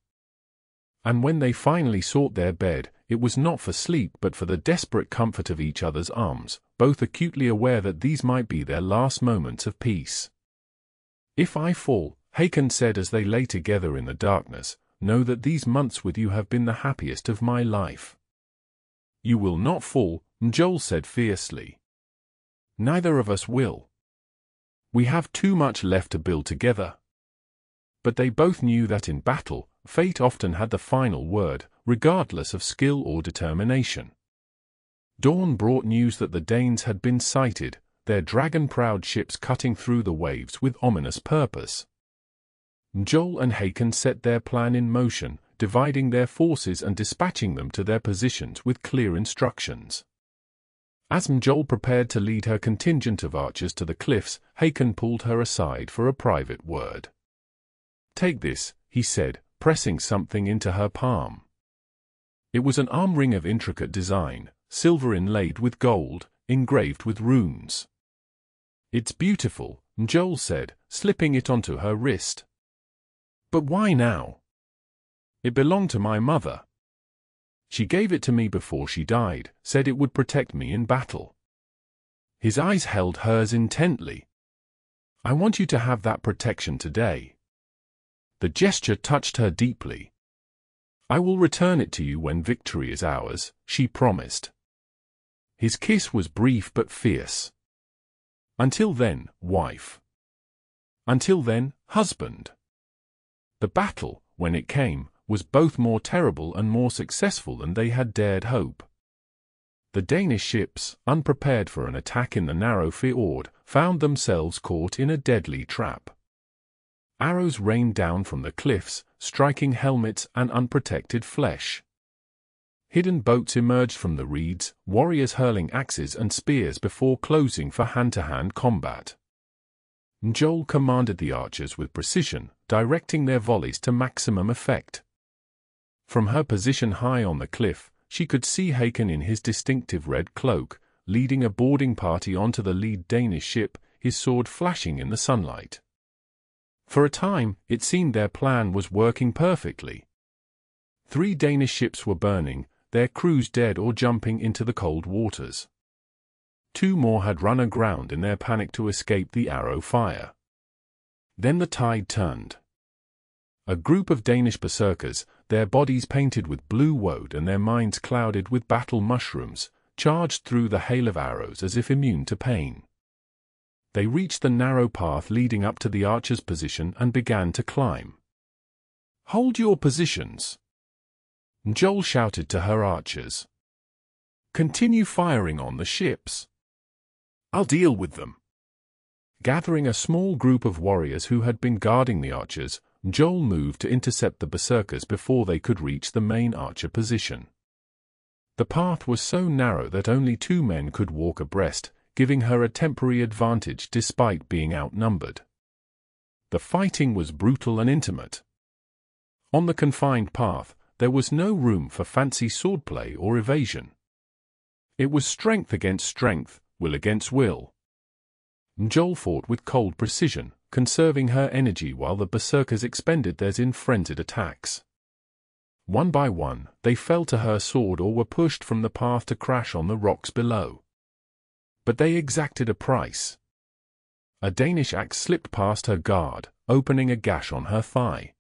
[SPEAKER 1] And when they finally sought their bed, it was not for sleep but for the desperate comfort of each other's arms, both acutely aware that these might be their last moments of peace. If I fall, Hakon said as they lay together in the darkness, know that these months with you have been the happiest of my life. You will not fall, Mjoll said fiercely. Neither of us will. We have too much left to build together. But they both knew that in battle, fate often had the final word, regardless of skill or determination. Dawn brought news that the Danes had been sighted, their dragon-prowed ships cutting through the waves with ominous purpose. Mjoll and Hakon set their plan in motion, dividing their forces and dispatching them to their positions with clear instructions. As Mjoll prepared to lead her contingent of archers to the cliffs, Hakon pulled her aside for a private word. Take this, he said, pressing something into her palm. It was an arm ring of intricate design, silver inlaid with gold, engraved with runes. It's beautiful, Mjoll said, slipping it onto her wrist. But why now? It belonged to my mother. She gave it to me before she died, said it would protect me in battle. His eyes held hers intently. I want you to have that protection today. The gesture touched her deeply. I will return it to you when victory is ours, she promised. His kiss was brief but fierce. Until then, wife. Until then, husband. The battle, when it came, was both more terrible and more successful than they had dared hope. The Danish ships, unprepared for an attack in the narrow fjord, found themselves caught in a deadly trap. Arrows rained down from the cliffs, striking helmets and unprotected flesh. Hidden boats emerged from the reeds, warriors hurling axes and spears before closing for hand-to-hand combat. Mjoll commanded the archers with precision, directing their volleys to maximum effect. From her position high on the cliff, she could see Hakon in his distinctive red cloak, leading a boarding party onto the lead Danish ship, his sword flashing in the sunlight. For a time, it seemed their plan was working perfectly. 3 Danish ships were burning, their crews dead or jumping into the cold waters. 2 more had run aground in their panic to escape the arrow fire. Then the tide turned. A group of Danish berserkers, their bodies painted with blue woad and their minds clouded with battle mushrooms, charged through the hail of arrows as if immune to pain. They reached the narrow path leading up to the archers' position and began to climb. Hold your positions, Mjoll shouted to her archers. Continue firing on the ships. I'll deal with them. Gathering a small group of warriors who had been guarding the archers, Mjoll moved to intercept the berserkers before they could reach the main archer position. The path was so narrow that only 2 men could walk abreast, giving her a temporary advantage despite being outnumbered. The fighting was brutal and intimate. On the confined path, there was no room for fancy swordplay or evasion. It was strength against strength, will against will. Mjoll fought with cold precision, conserving her energy while the berserkers expended theirs in frenzied attacks. One by one, they fell to her sword or were pushed from the path to crash on the rocks below. But they exacted a price. A Danish axe slipped past her guard, opening a gash on her thigh.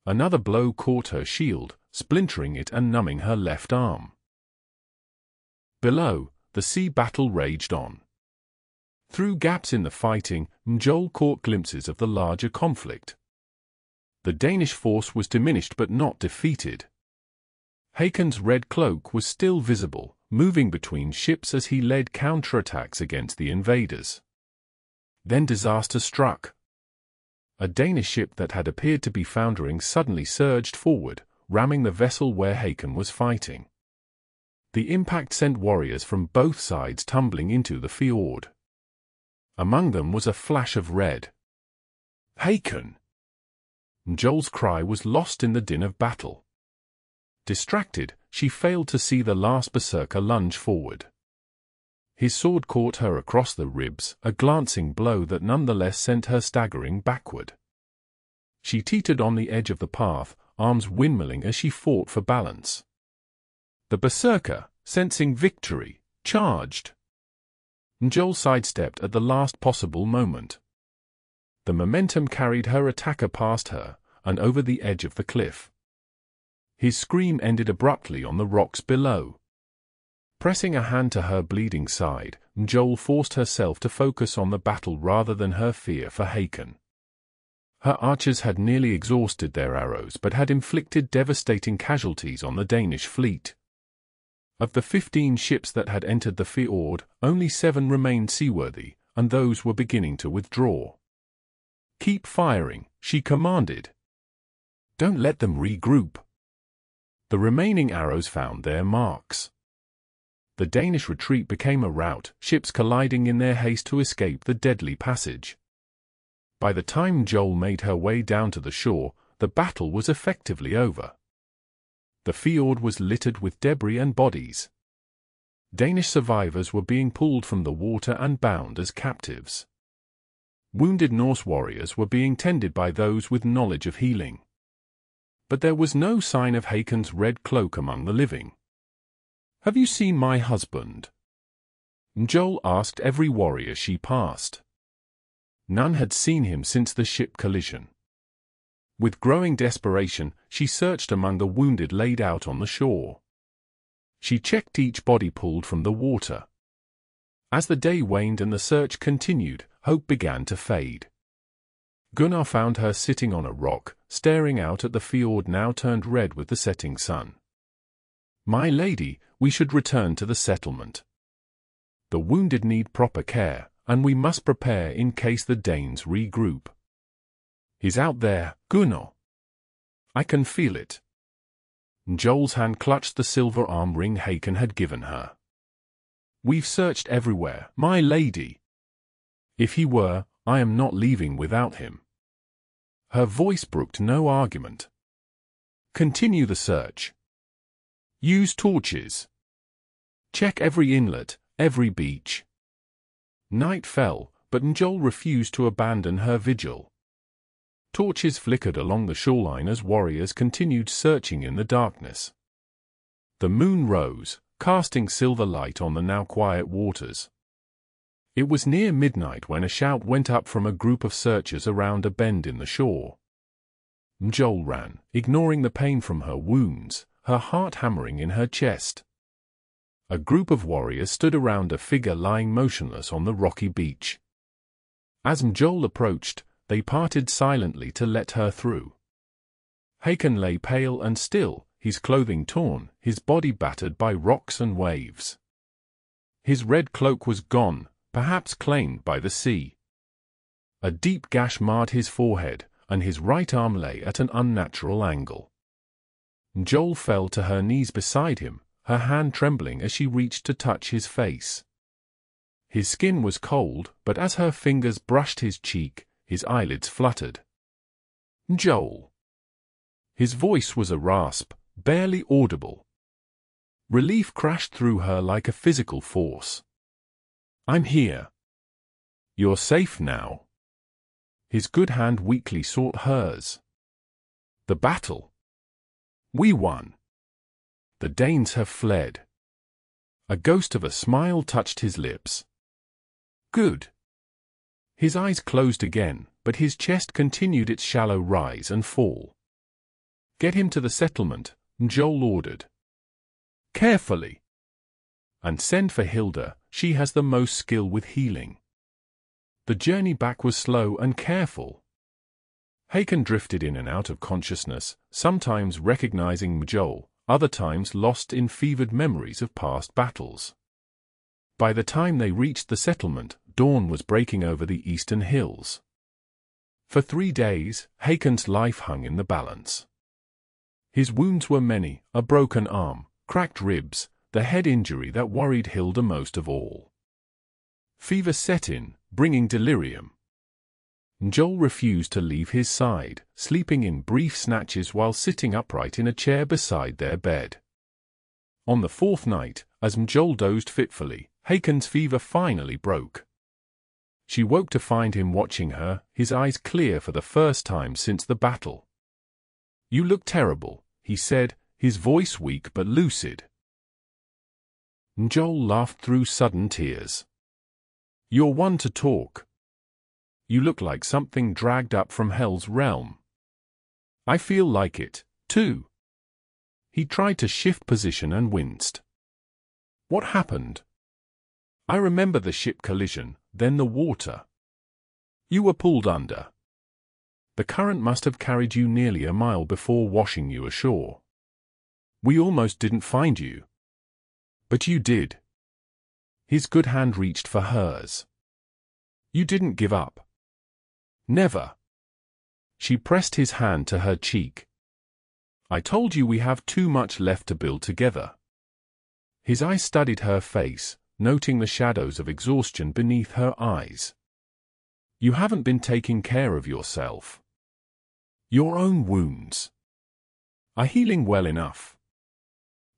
[SPEAKER 1] Another blow caught her shield, splintering it and numbing her left arm. Below, the sea battle raged on. Through gaps in the fighting, Mjoll caught glimpses of the larger conflict. The Danish force was diminished but not defeated. Hakon's red cloak was still visible, moving between ships as he led counterattacks against the invaders. Then disaster struck. A Danish ship that had appeared to be foundering suddenly surged forward, ramming the vessel where Hakon was fighting. The impact sent warriors from both sides tumbling into the fjord. Among them was a flash of red. Hakon! Mjoll's cry was lost in the din of battle. Distracted, she failed to see the last berserker lunge forward. His sword caught her across the ribs, a glancing blow that nonetheless sent her staggering backward. She teetered on the edge of the path, arms windmilling as she fought for balance. The berserker, sensing victory, charged. Mjoll sidestepped at the last possible moment. The momentum carried her attacker past her, and over the edge of the cliff. His scream ended abruptly on the rocks below. Pressing a hand to her bleeding side, Mjoll forced herself to focus on the battle rather than her fear for Hakon. Her archers had nearly exhausted their arrows but had inflicted devastating casualties on the Danish fleet. Of the 15 ships that had entered the fjord, only 7 remained seaworthy, and those were beginning to withdraw. "Keep firing," she commanded. "Don't let them regroup." The remaining arrows found their marks. The Danish retreat became a rout, ships colliding in their haste to escape the deadly passage. By the time Mjoll made her way down to the shore, the battle was effectively over. The fjord was littered with debris and bodies. Danish survivors were being pulled from the water and bound as captives. Wounded Norse warriors were being tended by those with knowledge of healing. But there was no sign of Hakon's red cloak among the living. "Have you seen my husband?" Mjoll asked every warrior she passed. None had seen him since the ship collision. With growing desperation, she searched among the wounded laid out on the shore. She checked each body pulled from the water. As the day waned and the search continued, hope began to fade. Gunnar found her sitting on a rock, staring out at the fjord now turned red with the setting sun. "My lady, we should return to the settlement. The wounded need proper care, and we must prepare in case the Danes regroup." "He's out there, Gunnar. I can feel it." Mjoll's hand clutched the silver arm ring Hakon had given her. "We've searched everywhere, my lady. If he were, I am not leaving without him." Her voice brooked no argument. "Continue the search. Use torches. Check every inlet, every beach." Night fell, but Mjoll refused to abandon her vigil. Torches flickered along the shoreline as warriors continued searching in the darkness. The moon rose, casting silver light on the now quiet waters. It was near midnight when a shout went up from a group of searchers around a bend in the shore. Mjoll ran, ignoring the pain from her wounds, her heart hammering in her chest. A group of warriors stood around a figure lying motionless on the rocky beach. As Mjoll approached, they parted silently to let her through. Hakon lay pale and still, his clothing torn, his body battered by rocks and waves. His red cloak was gone, perhaps claimed by the sea. A deep gash marred his forehead, and his right arm lay at an unnatural angle. Mjoll fell to her knees beside him, her hand trembling as she reached to touch his face. His skin was cold, but as her fingers brushed his cheek, his eyelids fluttered. "Mjoll." His voice was a rasp, barely audible. Relief crashed through her like a physical force. "I'm here. You're safe now." His good hand weakly sought hers. "The battle. We won. The Danes have fled." A ghost of a smile touched his lips. "Good." His eyes closed again, but his chest continued its shallow rise and fall. "Get him to the settlement," Mjoll ordered. "Carefully. And send for Hilda, she has the most skill with healing." The journey back was slow and careful. Hakon drifted in and out of consciousness, sometimes recognizing Mjoll, other times lost in fevered memories of past battles. By the time they reached the settlement, dawn was breaking over the eastern hills. For 3 days, Hakon's life hung in the balance. His wounds were many: a broken arm, cracked ribs, the head injury that worried Hilda most of all. Fever set in, bringing delirium. Mjoll refused to leave his side, sleeping in brief snatches while sitting upright in a chair beside their bed. On the 4th night, as Mjoll dozed fitfully, Hakon's fever finally broke. She woke to find him watching her, his eyes clear for the first time since the battle. "You look terrible," he said, his voice weak but lucid. Mjoll laughed through sudden tears. "You're one to talk. You look like something dragged up from Hell's realm." "I feel like it, too." He tried to shift position and winced. "What happened?" "I remember the ship collision, then the water. You were pulled under. The current must have carried you nearly a mile before washing you ashore. We almost didn't find you. But you did." His good hand reached for hers. "You didn't give up." "Never." She pressed his hand to her cheek. "I told you we have too much left to build together." His eyes studied her face, noting the shadows of exhaustion beneath her eyes. "You haven't been taking care of yourself. Your own wounds are healing well enough."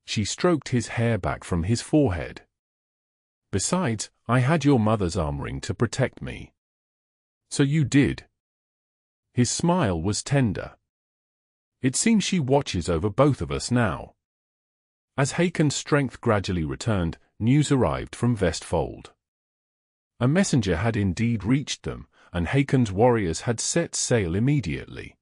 [SPEAKER 1] She stroked his hair back from his forehead. "Besides, I had your mother's armoring to protect me." "So you did." His smile was tender. "It seems she watches over both of us now." As Hakon's strength gradually returned, news arrived from Vestfold. A messenger had indeed reached them, and Hakon's warriors had set sail immediately.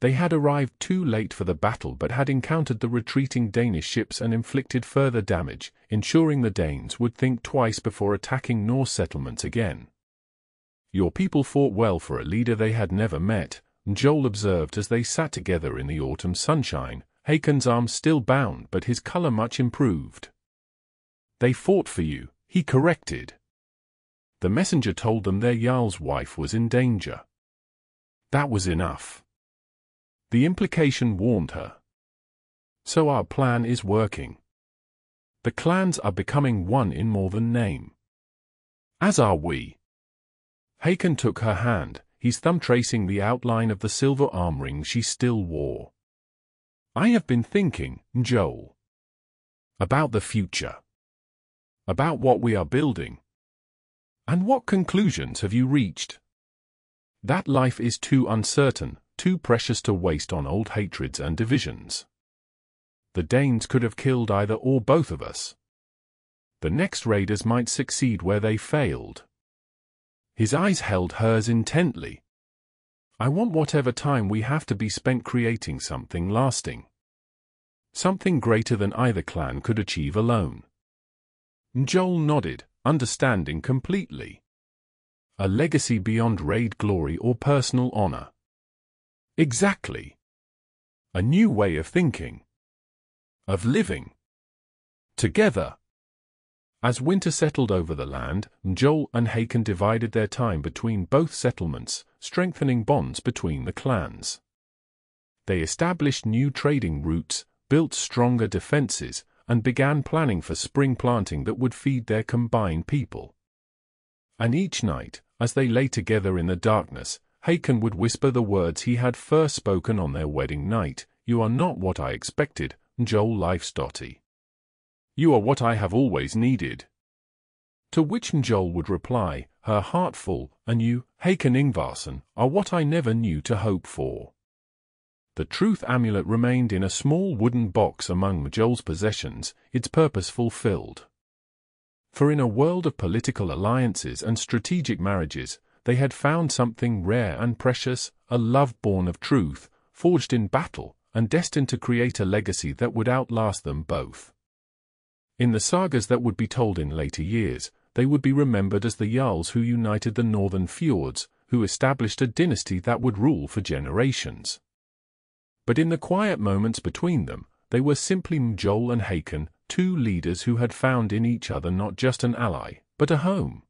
[SPEAKER 1] They had arrived too late for the battle but had encountered the retreating Danish ships and inflicted further damage, ensuring the Danes would think twice before attacking Norse settlements again. "Your people fought well for a leader they had never met," Mjoll observed as they sat together in the autumn sunshine, Hakon's arm still bound but his color much improved. "They fought for you," he corrected. The messenger told them their Jarl's wife was in danger. That was enough. The implication warmed her. "So our plan is working. The clans are becoming one in more than name." "As are we." Hakon took her hand, his thumb tracing the outline of the silver arm ring she still wore. "I have been thinking, Mjoll, about the future. About what we are building." "And what conclusions have you reached?" "That life is too uncertain, too precious to waste on old hatreds and divisions. The Danes could have killed either or both of us. The next raiders might succeed where they failed." His eyes held hers intently. "I want whatever time we have to be spent creating something lasting. Something greater than either clan could achieve alone." Mjoll nodded, understanding completely. "A legacy beyond raid glory or personal honor." "Exactly. A new way of thinking. Of living. Together." As winter settled over the land, Mjoll and Hakon divided their time between both settlements, strengthening bonds between the clans. They established new trading routes, built stronger defenses, and began planning for spring planting that would feed their combined people. And each night, as they lay together in the darkness, Hakon would whisper the words he had first spoken on their wedding night: "You are not what I expected, Mjoll Leifsdottir. You are what I have always needed." To which Mjoll would reply, her heart full, "And you, Hakon Yngvarson, are what I never knew to hope for." The truth amulet remained in a small wooden box among Mjoll's possessions, its purpose fulfilled. For in a world of political alliances and strategic marriages, they had found something rare and precious, a love born of truth, forged in battle, and destined to create a legacy that would outlast them both. In the sagas that would be told in later years, they would be remembered as the Jarls who united the northern fjords, who established a dynasty that would rule for generations. But in the quiet moments between them, they were simply Mjoll and Hakon, two leaders who had found in each other not just an ally, but a home.